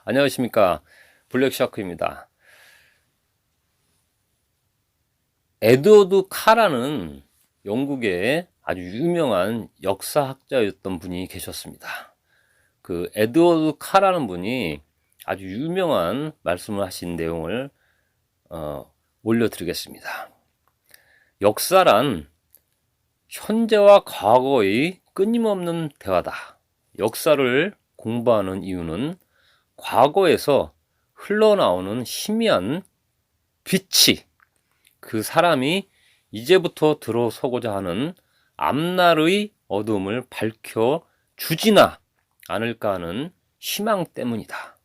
안녕하십니까. 블랙샤크입니다. 에드워드 카라는 영국의 아주 유명한 역사학자였던 분이 계셨습니다. 그 에드워드 카라는 분이 아주 유명한 말씀을 하신 내용을 올려드리겠습니다. 역사란 현재와 과거의 끊임없는 대화다. 역사를 공부하는 이유는 과거에서 흘러나오는 희미한 빛이 그 사람이 이제부터 들어서고자 하는 앞날의 어둠을 밝혀 주지나 않을까 하는 희망 때문이다.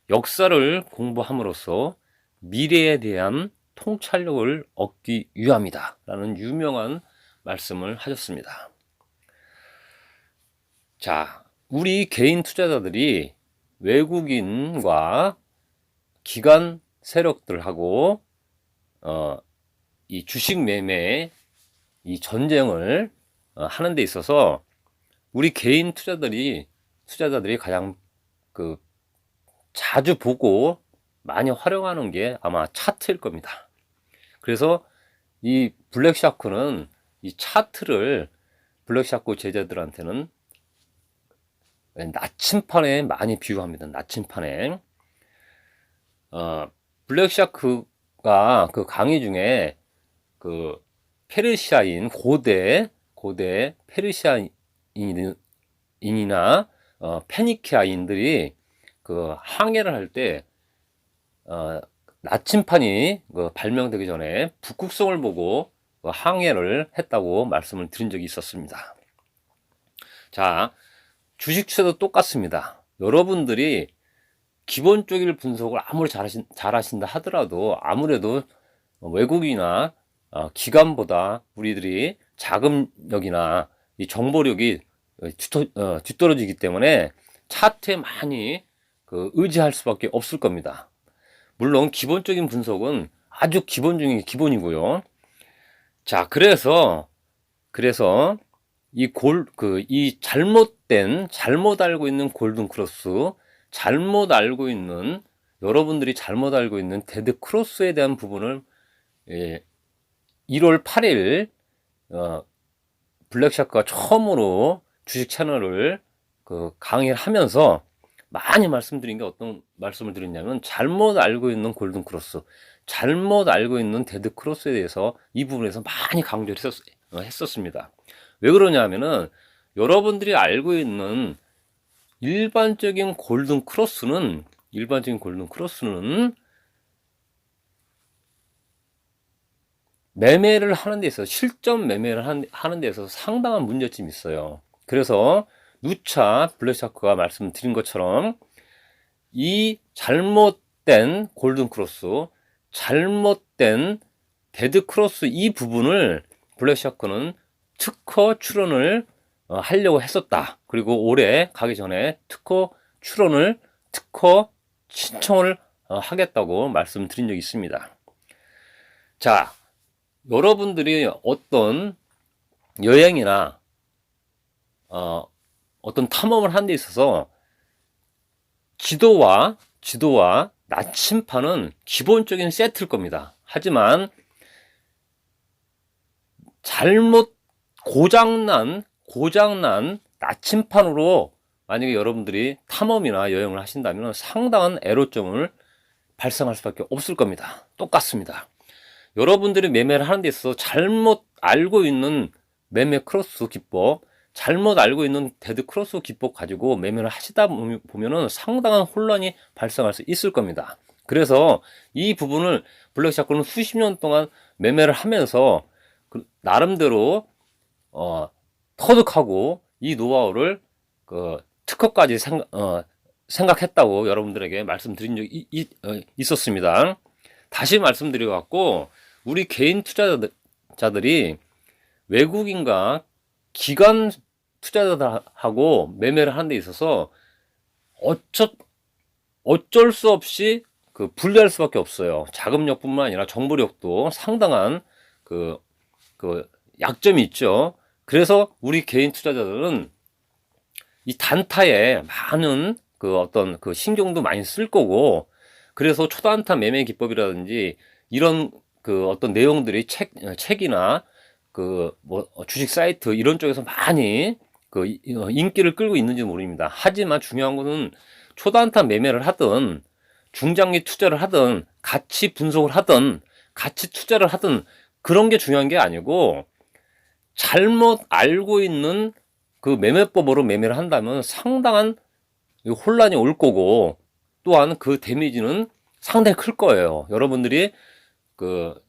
역사를 공부함으로써 미래에 대한 통찰력을 얻기 위함이다 라는 유명한 말씀을 하셨습니다. 자, 우리 개인 투자자들이 외국인과 기관 세력들하고 이 주식 매매 이 전쟁을 하는 데 있어서 우리 개인 투자자들이 가장 자주 보고 많이 활용하는 게 아마 차트일 겁니다. 그래서 이 블랙샤크는 이 차트를 블랙샤크 제자들한테는 나침판에 많이 비유합니다. 나침판에. 블랙샤크가 그 강의 중에 그 페르시아인 고대 페르시아인이나 페니키아인들이 그 항해를 할 때 나침판이 발명되기 전에 북극성을 보고 항해를 했다고 말씀을 드린 적이 있었습니다. 자, 주식 투자도 똑같습니다. 여러분들이 기본적인 분석을 아무리 잘하신다 하더라도 아무래도 외국이나 기관보다 우리들이 자금력이나 이 정보력이 뒤떨어지기 때문에 차트에 많이 의지할 수밖에 없을 겁니다. 물론 기본적인 분석은 아주 기본 중에 기본이고요. 자, 그래서 이 잘못 알고 있는 골든 크로스, 여러분들이 잘못 알고 있는 데드 크로스에 대한 부분을 1월 8일 블랙샤크가 처음으로 주식 채널을 강의를 하면서 많이 말씀드린 게 어떤 말씀을 드렸냐면, 잘못 알고 있는 골든 크로스, 잘못 알고 있는 데드 크로스에 대해서 이 부분에서 많이 강조를 했었습니다. 왜 그러냐면은 여러분들이 알고 있는 일반적인 골든 크로스는 매매를 하는 데 있어서, 실전 매매를 하는 데 있어서 상당한 문제점이 있어요. 그래서 누차 블랙샤크가 말씀드린 것처럼 이 잘못된 골든 크로스, 잘못된 데드 크로스, 이 부분을 블랙샤크는 특허 출원을 하려고 했었다. 그리고 올해 가기 전에 특허 신청을 하겠다고 말씀드린 적이 있습니다. 자, 여러분들이 어떤 여행이나 어떤 탐험을 하는 데 있어서 지도와 나침판은 기본적인 세트일 겁니다. 하지만 고장난 나침판으로 만약에 여러분들이 탐험이나 여행을 하신다면 상당한 애로점을 발생할 수밖에 없을 겁니다. 똑같습니다. 여러분들이 매매를 하는 데 있어서 잘못 알고 있는 매매 크로스 기법, 잘못 알고 있는 데드 크로스 기법 가지고 매매를 하시다 보면은 상당한 혼란이 발생할 수 있을 겁니다. 그래서 이 부분을 블랙샤크는 수십 년 동안 매매를 하면서 나름대로 터득하고 이 노하우를 특허까지 생각했다고 여러분들에게 말씀드린 적이 있었습니다. 다시 말씀드려갖고, 우리 개인 투자자들이 외국인과 기관 투자자들하고 매매를 하는 데 있어서 어쩔 수 없이 분리할 수밖에 없어요. 자금력뿐만 아니라 정보력도 상당한 약점이 있죠. 그래서 우리 개인 투자자들은 이 단타에 많은 그 어떤 그 신경도 많이 쓸 거고, 그래서 초단타 매매 기법이라든지 이런 그 어떤 내용들이 책이나 그 뭐 주식 사이트 이런 쪽에서 많이 그 인기를 끌고 있는지 모릅니다. 하지만 중요한 거는 초단타 매매를 하든 중장기 투자를 하든 가치 분석을 하든 가치 투자를 하든 그런 게 중요한 게 아니고, 잘못 알고 있는 그 매매법으로 매매를 한다면 상당한 혼란이 올 거고, 또한 그 데미지는 상당히 클 거예요. 여러분들이 그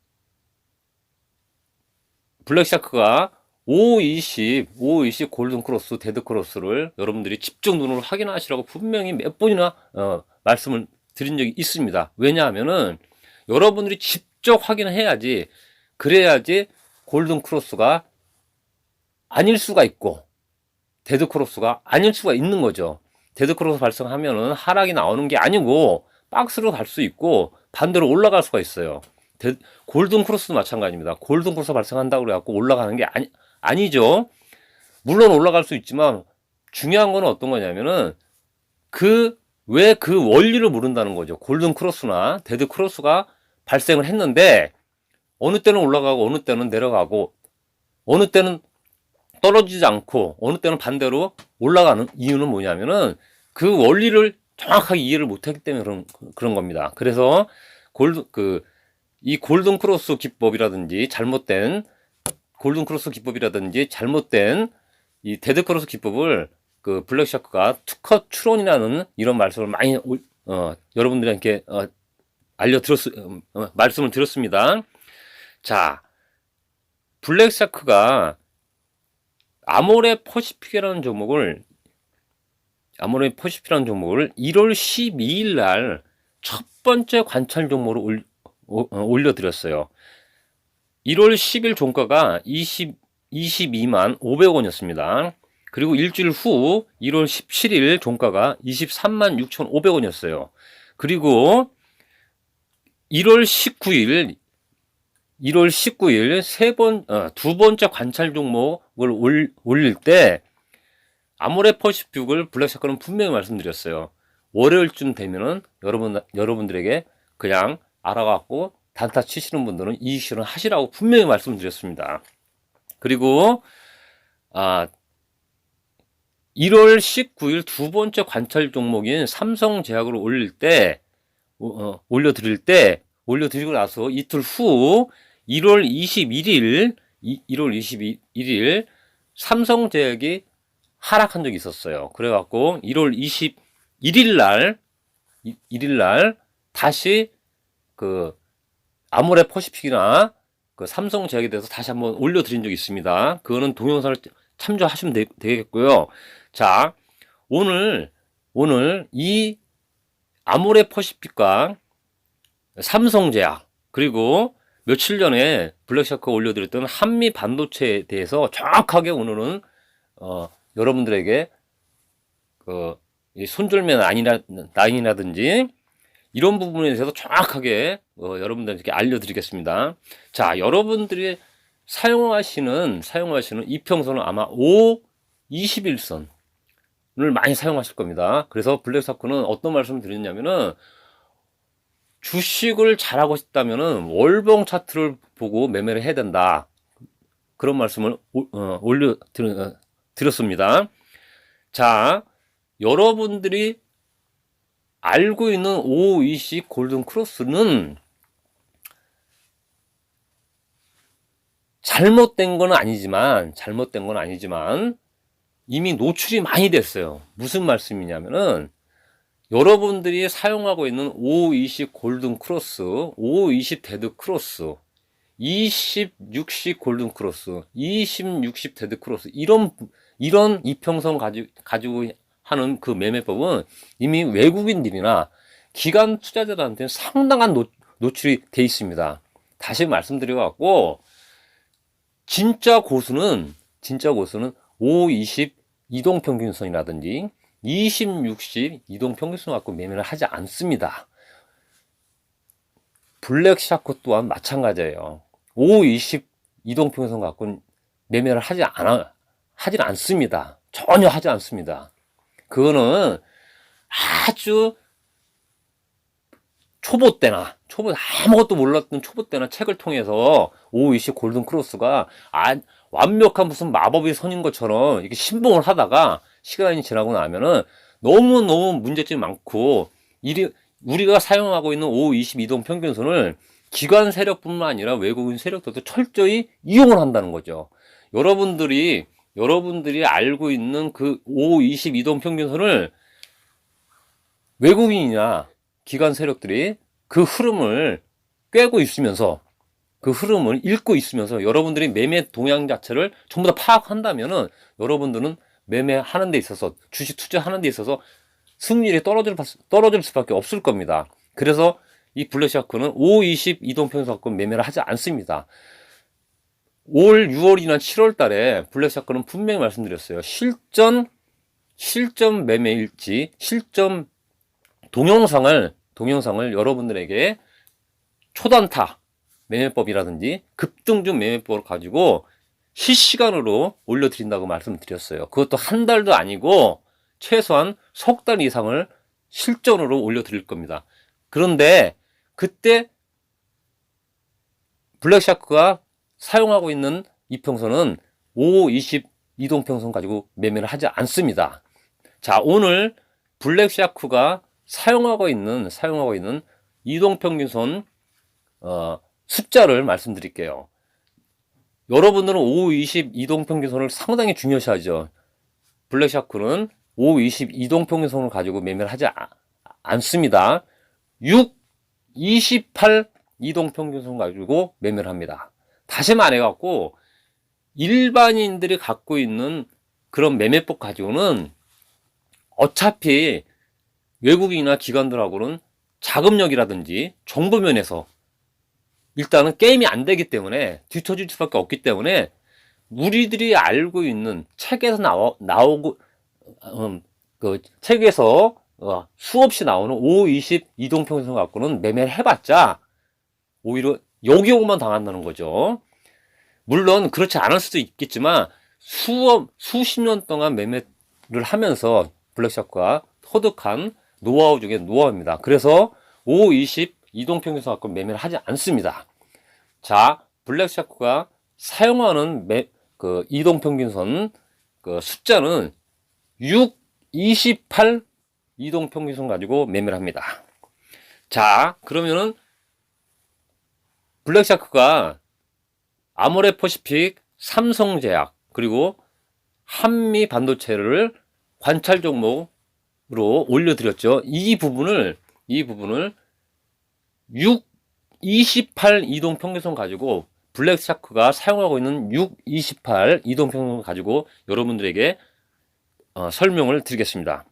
블랙샤크가 5520 골든 크로스, 데드 크로스를 여러분들이 집중 눈으로 확인하시라고 분명히 몇 번이나 말씀을 드린 적이 있습니다. 왜냐하면은 여러분들이 직접 확인해야지, 그래야지 골든 크로스가 아닐 수가 있고 데드 크로스가 아닐 수가 있는 거죠. 데드 크로스 발생하면은 하락이 나오는 게 아니고 박스로 갈 수 있고 반대로 올라갈 수가 있어요. 골든 크로스도 마찬가지입니다. 골든 크로스 발생한다고 그래갖고 올라가는 게 아니죠. 물론 올라갈 수 있지만 중요한 거는 어떤 거냐면은 왜 그 원리를 모른다는 거죠. 골든 크로스나 데드 크로스가 발생을 했는데 어느 때는 올라가고 어느 때는 내려가고 어느 때는 떨어지지 않고 어느 때는 반대로 올라가는 이유는 뭐냐면은 그 원리를 정확하게 이해를 못했기 때문에 그런 겁니다. 그래서 이 골든 크로스 기법이라든지 잘못된 이 데드 크로스 기법을 그 블랙샤크가 투컷 추론이라는 이런 말씀을 많이 여러분들에게 말씀을 드렸습니다. 자, 블랙샤크가 아모레 퍼시픽이라는 종목을 1월 12일 날 첫 번째 관찰 종목으로 올려드렸어요. 1월 10일 종가가 22만 500원이었습니다. 그리고 일주일 후 1월 17일 종가가 23만 6,500원이었어요. 그리고 1월 19일 두 번째 관찰 종목을 올릴 때 아모레 퍼시픽을 블랙샤크는 분명히 말씀드렸어요. 월요일쯤 되면은 여러분들에게 그냥 알아갖고 단타 치시는 분들은 이익 실현 하시라고 분명히 말씀드렸습니다. 그리고 1월 19일 두 번째 관찰 종목인 삼성제약을 올려드리고 나서 이틀 후 1월 21일 삼성제약이 하락한 적이 있었어요. 그래갖고 1월 21일 날 다시 그 아모레 퍼시픽이나 그 삼성제약에 대해서 다시 한번 올려드린 적이 있습니다. 그거는 동영상을 참조하시면 되겠고요. 자, 오늘 이 아모레 퍼시픽과 삼성제약, 그리고 며칠 전에 블랙샤크가 올려드렸던 한미 반도체에 대해서 정확하게 오늘은 여러분들에게 손절매 라인이라든지 이런 부분에 대해서 정확하게 여러분들에게 알려드리겠습니다. 자, 여러분들이 사용하시는 이평선은 아마 5-21선을 많이 사용하실 겁니다. 그래서 블랙샤크는 어떤 말씀을 드렸냐면은, 주식을 잘하고 싶다면은 월봉 차트를 보고 매매를 해야 된다. 그런 말씀을 드렸습니다. 자, 여러분들이 알고 있는 5520 골든 크로스는 잘못된 건 아니지만 이미 노출이 많이 됐어요. 무슨 말씀이냐면은, 여러분들이 사용하고 있는 5520 골든 크로스, 5520 데드 크로스, 2060 골든 크로스, 2060 데드 크로스, 이런 이평선 가지고 하는 그 매매법은 이미 외국인들이나 기관 투자자들한테는 상당한 노출이 돼 있습니다. 다시 말씀드려갖고, 진짜 고수는 5-20 이동평균선이라든지 20-60 이동평균선 갖고 매매를 하지 않습니다. 블랙샤크 또한 마찬가지예요. 5-20 이동평균선 갖고는 매매를 하진 않습니다. 전혀 하지 않습니다. 그거는 아주 초보 때나 아무것도 몰랐던 초보 때나 책을 통해서 OEC 골든 크로스가 완벽한 무슨 마법의 선인 것처럼 이렇게 신봉을 하다가 시간이 지나고 나면은 너무너무 문제점이 많고 우리가 사용하고 있는 OE20 이동 평균선을 기관 세력뿐만 아니라 외국인 세력들도 철저히 이용을 한다는 거죠. 여러분들이 알고 있는 그 OE20 이동 평균선을 외국인이나 기관 세력들이 그 흐름을 꿰고 있으면서 그 흐름을 읽고 있으면서 여러분들이 매매 동향 자체를 전부 다 파악한다면은 여러분들은 매매하는 데 있어서 주식 투자하는 데 있어서 승률이 떨어질 수밖에 없을 겁니다. 그래서 이 블랙샤크는 5-20 이동평균선 갖고 매매를 하지 않습니다. 올 6월이나 7월 달에 블랙샤크는 분명히 말씀드렸어요. 실전 매매일지, 실전 동영상을 여러분들에게 초단타 매매법이라든지 급등중 매매법을 가지고 실시간으로 올려드린다고 말씀드렸어요. 그것도 한 달도 아니고 최소한 석 달 이상을 실전으로 올려드릴 겁니다. 그런데 그때 블랙샤크가 사용하고 있는 이평선은 5-20 이동평선 가지고 매매를 하지 않습니다. 자, 오늘 블랙샤크가 사용하고 있는 이동평균선 숫자를 말씀드릴게요. 여러분들은 5-20 이동평균선을 상당히 중요시하죠. 블랙샤크는 5-20 이동평균선을 가지고 매매를 하지 않습니다. 6-28 이동평균선 가지고 매매를 합니다. 다시 말해갖고 일반인들이 갖고 있는 그런 매매법 가지고는 어차피 외국인이나 기관들하고는 자금력이라든지 정보 면에서 일단은 게임이 안 되기 때문에 뒤처질 수밖에 없기 때문에 우리들이 알고 있는 책에서 나오고 그 책에서 수없이 나오는 5-20 이동평균선 갖고는 매매를 해봤자 오히려 역용만 당한다는 거죠. 물론 그렇지 않을 수도 있겠지만 수십 년 동안 매매를 하면서 블랙샤크가 터득한 노하우 중에 노하우입니다. 그래서 5-20 이동평균선 갖고 매매를 하지 않습니다. 자, 블랙샤크가 사용하는 그 이동평균선 그 숫자는 6-28 이동평균선 가지고 매매를 합니다. 자, 그러면은 블랙샤크가 아모레퍼시픽, 삼성제약, 그리고 한미반도체를 관찰 종목으로 올려드렸죠. 이 부분을 6-28 이동평균선 가지고 블랙샤크가 사용하고 있는 6-28 이동평균선 가지고 여러분들에게 설명을 드리겠습니다.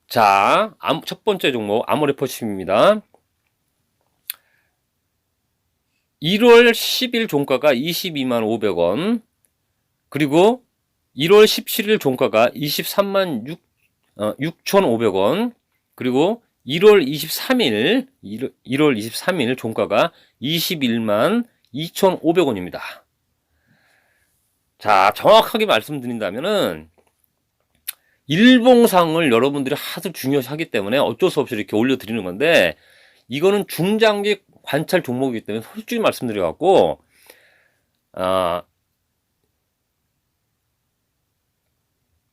자, 첫 번째 종목 아모레퍼시픽입니다. 1월 10일 종가가 22만 500원, 그리고 1월 17일 종가가 23만 6,500원, 그리고 1월 23일 종가가 21만 2,500원입니다. 자, 정확하게 말씀드린다면은 일봉상을 여러분들이 하도 중요시하기 때문에 어쩔 수 없이 이렇게 올려드리는 건데, 이거는 중장기 관찰 종목이기 때문에 솔직히 말씀드려갖고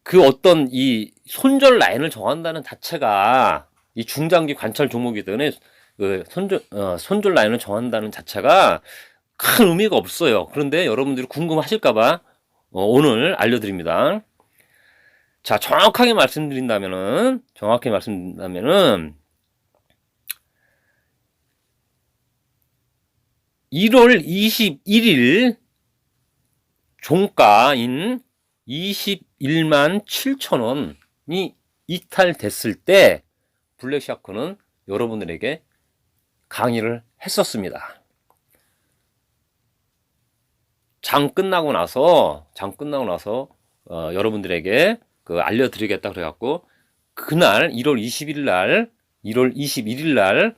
그 어떤 이 손절 라인을 정한다는 자체가 이 중장기 관찰 종목이기 때문에 그 손절 라인을 정한다는 자체가 큰 의미가 없어요. 그런데 여러분들이 궁금하실까봐 오늘 알려드립니다. 자, 정확하게 말씀드린다면은 1월 21일 종가인 21만 7천원이 이탈됐을 때 블랙샤크는 여러분들에게 강의를 했었습니다. 장 끝나고 나서 여러분들에게 알려드리겠다 그래갖고 그날 1월 21일 날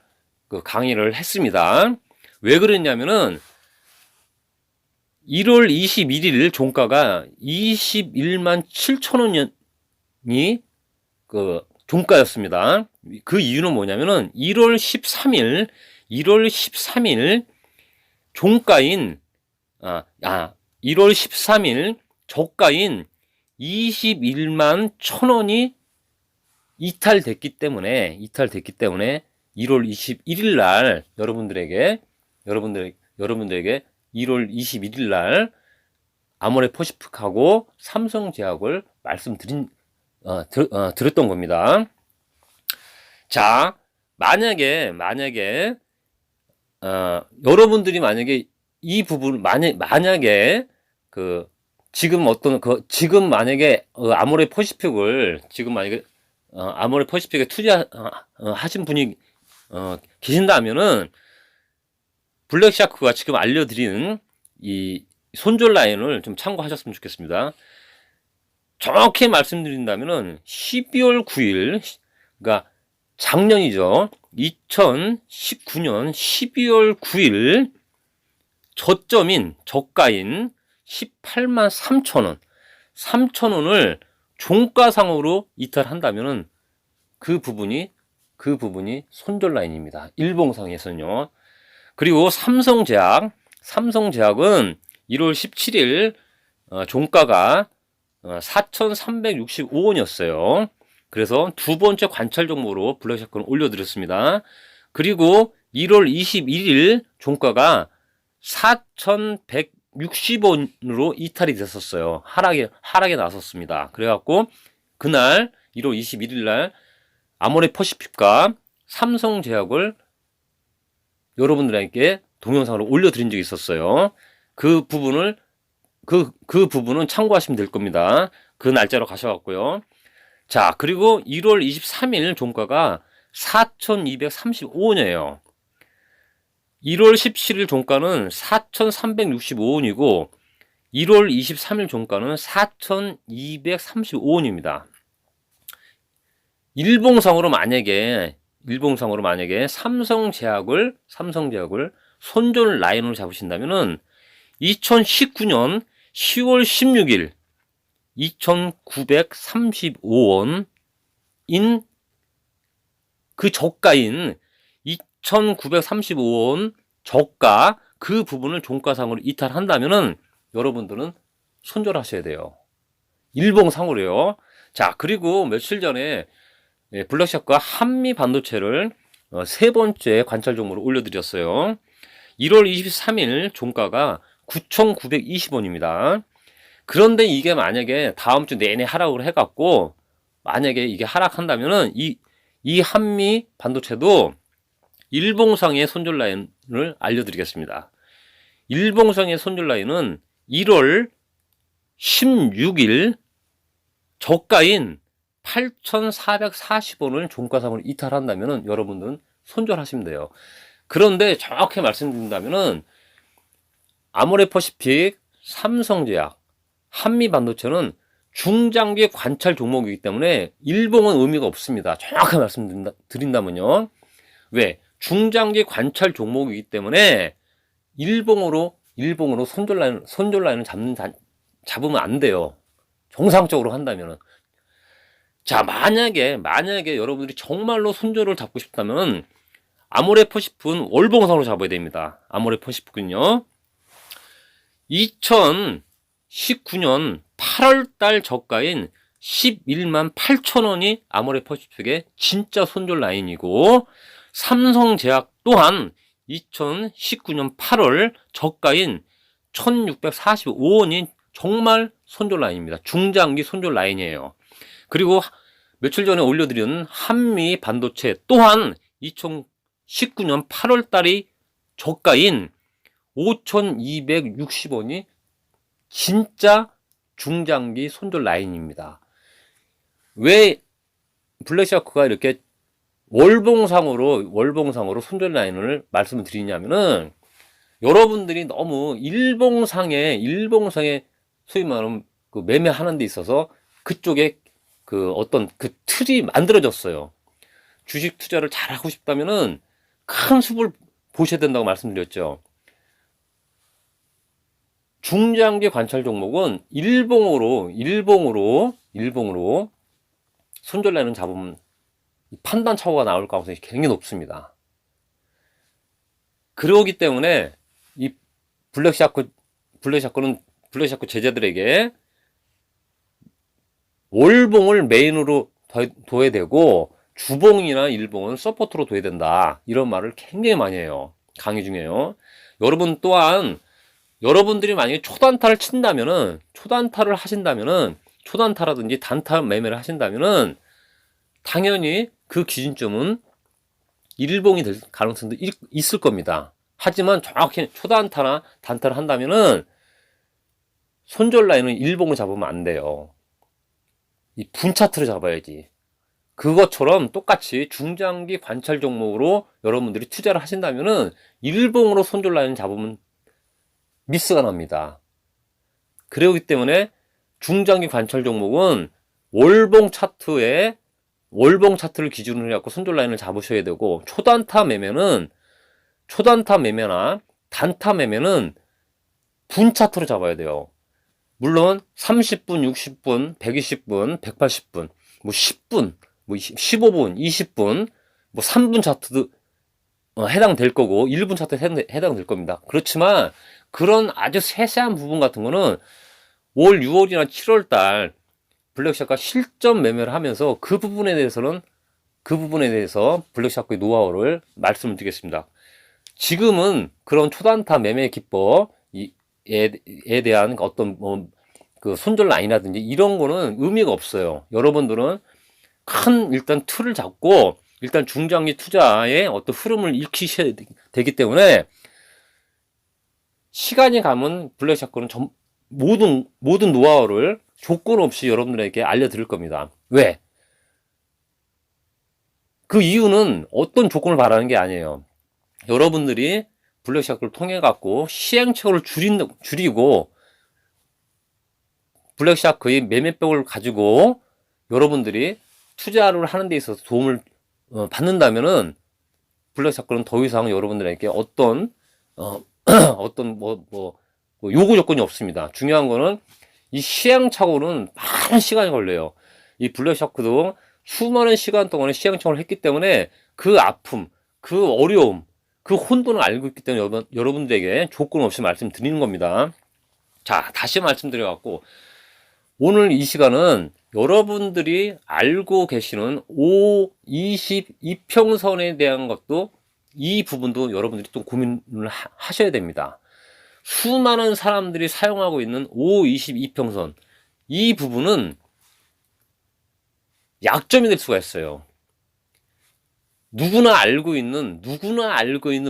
그 강의를 했습니다. 왜 그랬냐면은 1월 21일 종가가 21만 7천원이 종가였습니다. 그 이유는 뭐냐면은 1월 13일 종가인 1월 13일 저가인 21만 1,000원이 이탈됐기 때문에 1월 21일 날 여러분들에게 1월 21일 날 아모레퍼시픽하고 삼성제약을 드렸던 겁니다. 자, 만약에 여러분들이 만약에 이 부분 만약에 지금 만약에 아모레퍼시픽을 지금 만약에 아모레퍼시픽에 투자하신 분이 계신다면은 블랙샤크가 지금 알려드리는 이 손절 라인을 좀 참고하셨으면 좋겠습니다. 정확히 말씀드린다면은 12월 9일, 그러니까 작년이죠. 2019년 12월 9일 저가인 18만 3,000원, 3,000원을 종가상으로 이탈한다면은 그 부분이 손절 라인입니다. 일봉상에서는요. 그리고 삼성제약은 1월 17일 종가가 4,365원이었어요. 그래서 두 번째 관찰 종목으로 블랙샤크는 올려드렸습니다. 그리고 1월 21일 종가가 4,160원으로 이탈이 됐었어요. 하락에 나섰습니다. 그래갖고 그날 1월 21일 날 아모레퍼시픽과 삼성제약을 여러분들에게 동영상으로 올려드린 적이 있었어요. 그 부분은 참고하시면 될 겁니다. 그 날짜로 가셔갖고요. 자, 그리고 1월 23일 종가가 4,235원이에요. 1월 17일 종가는 4,365원이고 1월 23일 종가는 4,235원입니다. 일봉상으로 만약에 삼성제약을 손절 라인으로 잡으신다면은 2019년 10월 16일 2,935원인 그 저가인 2,935원 저가 그 부분을 종가상으로 이탈한다면은 여러분들은 손절하셔야 돼요. 일봉상으로요. 자, 그리고 며칠 전에 블랙샤크가 한미 반도체를 세 번째 관찰 종목으로 올려드렸어요. 1월 23일 종가가 9,920원입니다. 그런데 이게 만약에 다음 주 내내 하락을 해갖고 만약에 이게 하락한다면은 이 한미 반도체도 일봉상의 손절 라인을 알려드리겠습니다. 일봉상의 손절 라인은 1월 16일 저가인 8,440원을 종가상으로 이탈한다면은 여러분들은 손절하시면 돼요. 그런데 정확히 말씀드린다면은 아모레퍼시픽, 삼성제약, 한미반도체는 중장기 관찰 종목이기 때문에 일봉은 의미가 없습니다. 정확히 말씀드린다면요. 왜? 중장기 관찰 종목이기 때문에 일봉으로 손절 라인을 잡으면 안 돼요. 정상적으로 한다면은. 자, 만약에 여러분들이 정말로 손절을 잡고 싶다면 아모레퍼시픽은 월봉상으로 잡아야 됩니다. 아모레퍼시픽은요. 2019년 8월달 저가인 11만 8천원이 아모레퍼시픽의 진짜 손절 라인이고 삼성제약 또한 2019년 8월 저가인 1645원이 정말 손절 라인입니다. 중장기 손절 라인이에요. 그리고 며칠 전에 올려드린 한미 반도체 또한 2019년 8월 달이 저가인 5,260원이 진짜 중장기 손절 라인입니다. 왜 블랙샤크가 이렇게 월봉상으로 손절 라인을 말씀을 드리냐면은 여러분들이 너무 일봉상에 소위 말하면 그 매매하는 데 있어서 그쪽에 어떤 틀이 만들어졌어요. 주식 투자를 잘 하고 싶다면은 큰 숲을 보셔야 된다고 말씀드렸죠. 중장기 관찰 종목은 일봉으로 손절 라인을 잡으면 판단 착오가 나올 가능성이 굉장히 높습니다. 그러기 때문에 이 블랙샤크는 블랙샤크 제자들에게 월봉을 메인으로 둬야 되고 주봉이나 일봉은 서포트로 둬야 된다. 이런 말을 굉장히 많이 해요. 강의 중에요. 여러분 또한 여러분들이 만약에 초단타를 친다면은 초단타를 하신다면은 초단타라든지 단타 매매를 하신다면은 당연히 그 기준점은 일봉이 될 가능성도 있을 겁니다. 하지만 정확히 초단타나 단타를 한다면은 손절 라인은 일봉을 잡으면 안 돼요. 이 분차트를 잡아야지. 그것처럼 똑같이 중장기 관찰 종목으로 여러분들이 투자를 하신다면은 일봉으로 손절 라인을 잡으면 미스가 납니다. 그러기 때문에 중장기 관찰 종목은 월봉 차트를 기준으로 해갖고 손절 라인을 잡으셔야 되고, 초단타 매매나 단타 매매는 분 차트로 잡아야 돼요. 물론 30분, 60분, 120분, 180분, 뭐 10분, 뭐 15분, 20분, 뭐 3분 차트도 해당될 거고 1분 차트 해당될 겁니다. 그렇지만 그런 아주 세세한 부분 같은 거는 올 6월이나 7월 달 블랙샤크가 실전 매매를 하면서 그 부분에 대해서 블랙샤크의 노하우를 말씀을 드리겠습니다. 지금은 그런 초단타 매매 기법에 대한 어떤 그 손절 라인이라든지 이런 거는 의미가 없어요. 여러분들은 일단 틀을 잡고 일단 중장기 투자의 어떤 흐름을 익히셔야 되기 때문에 시간이 가면 블랙샤크는 모든 노하우를 조건 없이 여러분들에게 알려드릴 겁니다. 왜? 그 이유는 어떤 조건을 바라는 게 아니에요. 여러분들이 블랙샤크를 통해 갖고 시행착오를 줄이고 블랙샤크의 매매법을 가지고 여러분들이 투자를 하는 데 있어서 도움을 받는다면은 블랙샤크는 더 이상 여러분들에게 어떤 요구 조건이 없습니다. 중요한 거는 이 시행착오는 많은 시간이 걸려요. 이 블랙샤크도 수많은 시간 동안에 시행착오를 했기 때문에 그 아픔, 그 어려움, 그 혼돈을 알고 있기 때문에 여러분들에게 조건 없이 말씀드리는 겁니다. 자, 다시 말씀드려갖고 오늘 이 시간은 여러분들이 알고 계시는 5, 20, 이평선에 대한 것도 이 부분도 여러분들이 또 고민을 하셔야 됩니다. 수많은 사람들이 사용하고 있는 5, 20, 이평선 이 부분은 약점이 될 수가 있어요. 누구나 알고 있는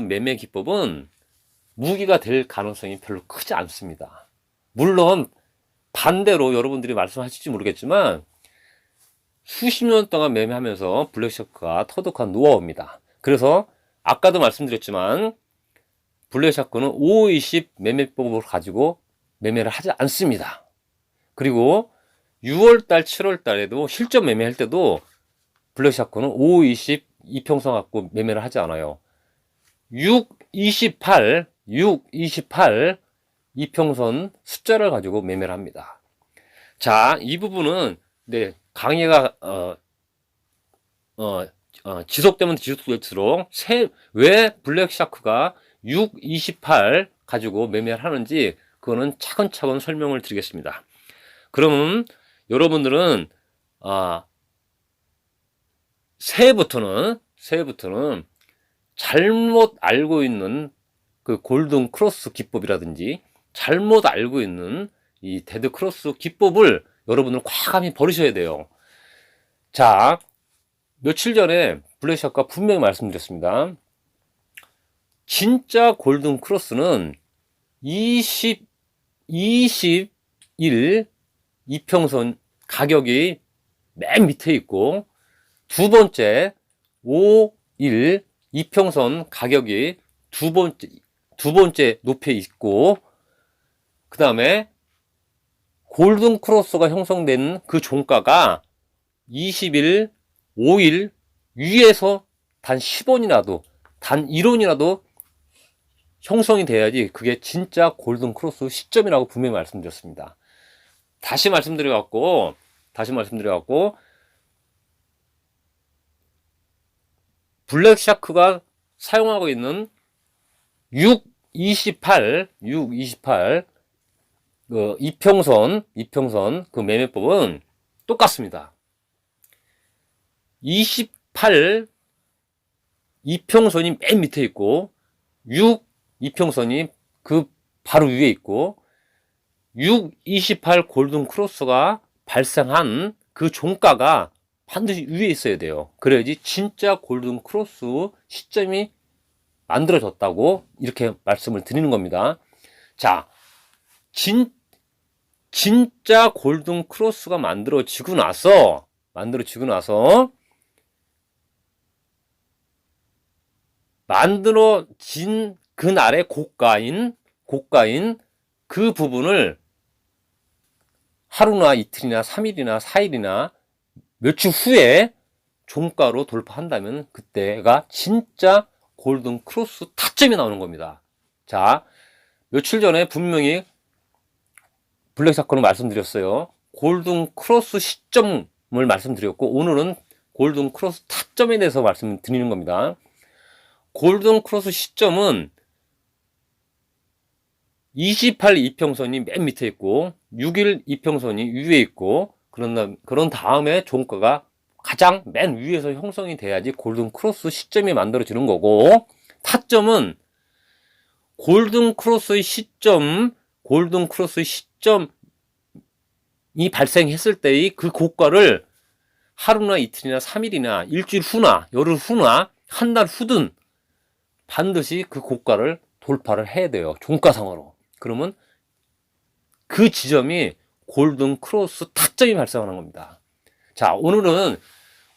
매매 기법은 무기가 될 가능성이 별로 크지 않습니다. 물론 반대로 여러분들이 말씀하실지 모르겠지만 수십 년 동안 매매하면서 블랙샤크가 터득한 노하우입니다. 그래서 아까도 말씀드렸지만 블랙샤크는 5, 20 매매법을 가지고 매매를 하지 않습니다. 그리고 6월달, 7월달에도 실전 매매할 때도 블랙샤크는 5, 20 이평선 갖고 매매를 하지 않아요. 6, 28 이평선 숫자를 가지고 매매를 합니다. 자, 이 부분은 강의가 지속되면 지속될수록 왜 블랙샤크가 6, 28 가지고 매매를 하는지 그거는 차근차근 설명을 드리겠습니다. 그러면 여러분들은 새해부터는 잘못 알고 있는 그 골든 크로스 기법이라든지 잘못 알고 있는 이 데드 크로스 기법을 여러분은 과감히 버리셔야 돼요. 자, 며칠 전에 블랙샤크가 분명히 말씀드렸습니다. 진짜 골든 크로스는 21 이평선 가격이 맨 밑에 있고 두 번째 5, 1 이평선 가격이 두 번째 높이에 있고 그 다음에 골든 크로스가 형성된 그 종가가 20일, 5일 위에서 단 10원이라도 단 1원이라도 형성이 돼야지 그게 진짜 골든 크로스 시점이라고 분명히 말씀드렸습니다. 다시 말씀드려갖고 블랙샤크가 사용하고 있는 628 그 이평선 그 매매법은 똑같습니다. 28 이평선이 맨 밑에 있고 6 이평선이 그 바로 위에 있고 6, 28 골든 크로스가 발생한 그 종가가 반드시 위에 있어야 돼요. 그래야지 진짜 골든 크로스 시점이 만들어졌다고 이렇게 말씀을 드리는 겁니다. 자, 진짜 골든 크로스가 만들어지고 나서 만들어진 그날의 고가인 그 부분을 하루나 이틀이나 3일이나 4일이나 며칠 후에 종가로 돌파한다면 그때가 진짜 골든 크로스 타점이 나오는 겁니다. 자, 며칠 전에 분명히 블랙사건을 말씀드렸어요. 골든 크로스 시점을 말씀드렸고 오늘은 골든 크로스 타점에 대해서 말씀드리는 겁니다. 골든 크로스 시점은 28 이평선이 맨 밑에 있고 6일 이평선이 위에 있고 그런 다음에 종가가 가장 맨 위에서 형성이 돼야지 골든 크로스 시점이 만들어지는 거고, 타점은 골든 크로스의 시점이 발생했을 때의 그 고가를 하루나 이틀이나 3일이나 일주일 후나 열흘 후나 한 달 후든 반드시 그 고가를 돌파를 해야 돼요. 종가상으로. 그러면 그 지점이 골든 크로스 타점이 발생하는 겁니다. 자, 오늘은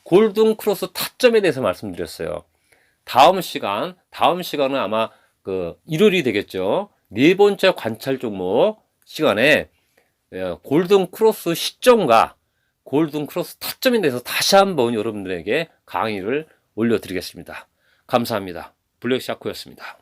골든 크로스 타점에 대해서 말씀드렸어요. 다음 시간은 아마 일요일이 되겠죠. 네 번째 관찰 종목 시간에 골든 크로스 시점과 골든 크로스 타점에 대해서 다시 한번 여러분들에게 강의를 올려드리겠습니다. 감사합니다. 블랙샤크였습니다.